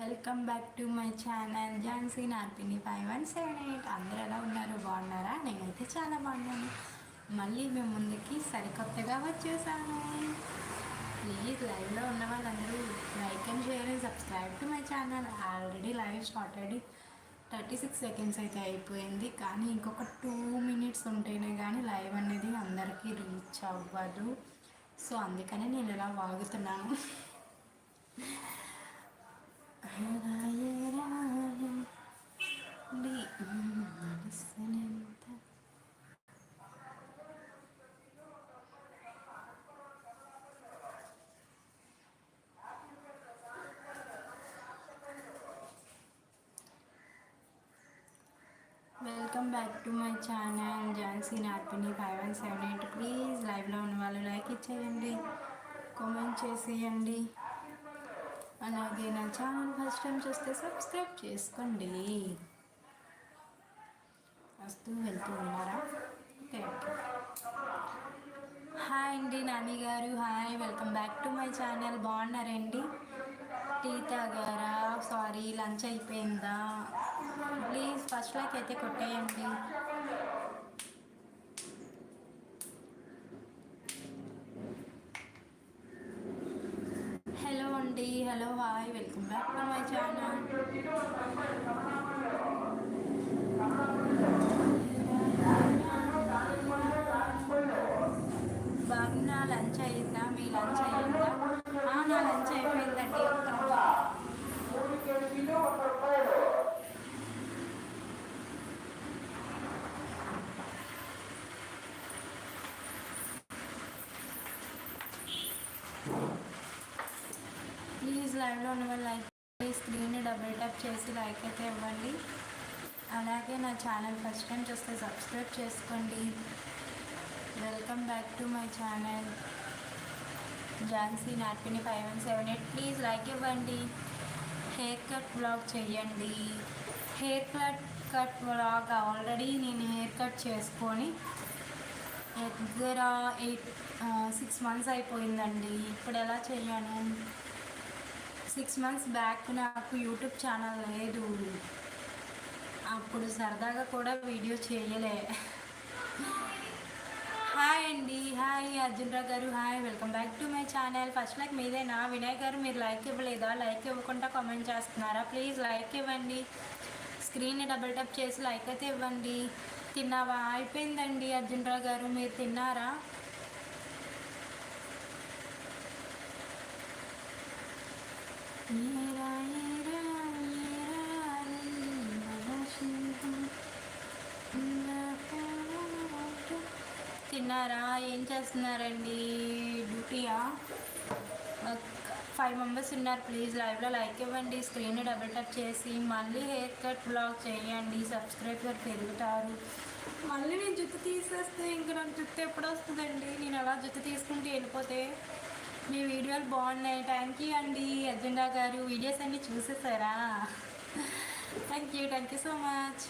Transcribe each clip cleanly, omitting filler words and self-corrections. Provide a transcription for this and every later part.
Welcome back to my channel Jhansi నార్పిని 5178. అందరూ ఎలా ఉన్నారు? బాగున్నారా? నేనైతే చాలా బాగున్నాను. మళ్ళీ మేము ముందుకి సరికొత్తగా వచ్చేసాను. ప్లీజ్ లైవ్లో ఉన్న వాళ్ళందరూ like and share and subscribe to my channel. Already live start అయ్యి 36 సెకండ్స్ అయితే అయిపోయింది, కానీ ఇంకొక 2 మినిట్స్ ఉంటేనే కానీ లైవ్ అనేది అందరికీ రీచ్ అవ్వదు. సో అందుకనే నేను ఇలా వాగుతున్నాను. Welcome back to my channel Jhansi నార్పిని 5178. ప్లీజ్ లైవ్లో ఉన్న వాళ్ళు లైక్ ఇచ్చేయండి, కామెంట్ చేసేయండి. అలాగే నా ఛానల్ ఫస్ట్ టైం చూస్తే సబ్స్క్రైబ్ చేసుకోండి. వస్తూ వెళ్తూ ఉన్నారా? Okay okay. హాయ్ అండి నాని గారు, hi, welcome back to my channel. బాగున్నారండి? టీ తాగారా? సారీ, లంచ్ అయిపోయిందా? ప్లీజ్ ఫస్ట్ లైక్ అయితే కొట్టేయండి. హలో అండి, hello, hi, welcome back to my channel. బాగున్నా? లంచ్ అయిందా? మీ లంచ్ అయిందా? నా లంచ్ అయిపోయిందండి. ప్లీజ్ లైవ్లో ఉన్న వాళ్ళు లైక్ స్క్రీన్ డబుల్ ట్యాప్ చేసి లైక్ అయితే ఇవ్వండి. అలాగే నా ఛానల్ ఫస్ట్ టైం చూస్తే సబ్స్క్రైబ్ చేసుకోండి. Welcome back to my channel Jhansi నార్పిని 5178. ప్లీజ్ లైక్ ఇవ్వండి. హెయిర్ కట్ బ్లాగ్ చేయండి. హెయిర్ కట్ బ్లాగ్ ఆల్రెడీ నేను హెయిర్ కట్ చేసుకొని దగ్గర 6 మంత్స్ అయిపోయిందండి. ఇప్పుడు ఎలా చేయను? 6 మంత్స్ బ్యాక్ నాకు యూట్యూబ్ ఛానల్ లేదు. అప్పుడు సరదాగా కూడా వీడియో చేయలే. హాయ్ అండి, హాయ్ అర్జున్రావు గారు, hi, welcome back to my channel. First like మీదేనా? వినయ్ గారు, మీరు లైక్ ఇవ్వలేదా? లైక్ ఇవ్వకుండా కామెంట్ చేస్తున్నారా? ప్లీజ్ లైక్ ఇవ్వండి. స్క్రీన్ని డబుల్ టప్ చేసి లైక్ అయితే ఇవ్వండి. తిన్నావా? అయిపోయిందండి అర్జున్రావు గారు, మీరు తిన్నారా? తిన్నారా? ఏం చేస్తున్నారండి? డ్యూటీయా? 5 మెంబర్స్ ఉన్నారు. ప్లీజ్ లైవ్లో లైక్ ఇవ్వండి. స్క్రీన్ డబుల్ టప్ చేసి మళ్ళీ హెయిర్ కట్ బ్లాగ్ చేయండి. సబ్స్క్రైబర్ పెరుగుతారు. మళ్ళీ నేను జుట్టు తీసేస్తే ఇంకా నాకు జుట్టు ఎప్పుడు వస్తుందండి? నేను అలా జుట్టు తీసుకుంటూ వెళ్ళిపోతే. మీ వీడియోలు బాగున్నాయి, థ్యాంక్ యూ అండి అజెండా గారు. వీడియోస్ అన్నీ చూసేసారా? Thank you so much.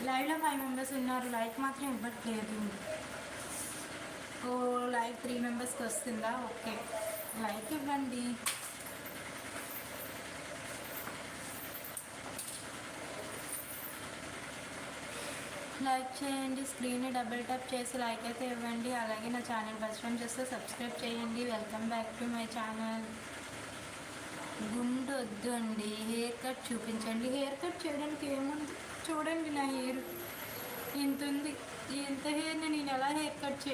లైవ్లో 5 మెంబర్స్ ఉన్నారు, లైక్ మాత్రం ఇవ్వట్లేదు. ఓ, లైక్ 3 మెంబర్స్కి వస్తుందా? ఓకే, లైక్ ఇవ్వండి. లైక్ చేయండి. స్క్రీన్ని డబుల్ ట్యాప్ చేసి లైక్ అయితే ఇవ్వండి. అలాగే నా ఛానల్ ఫస్ట్ టైం చేస్తే సబ్స్క్రైబ్ చేయండి. Welcome back to my channel. గుండు వద్దు అండి, హెయిర్ కట్ చూపించండి. హెయిర్ కట్ చేయడానికి ఏముంది? చూడండి, నా హెయిర్ ఇంత ఉంది. ఇంత హెయిర్ని నేను ఎలా హెయిర్ కట్ చేయాలి?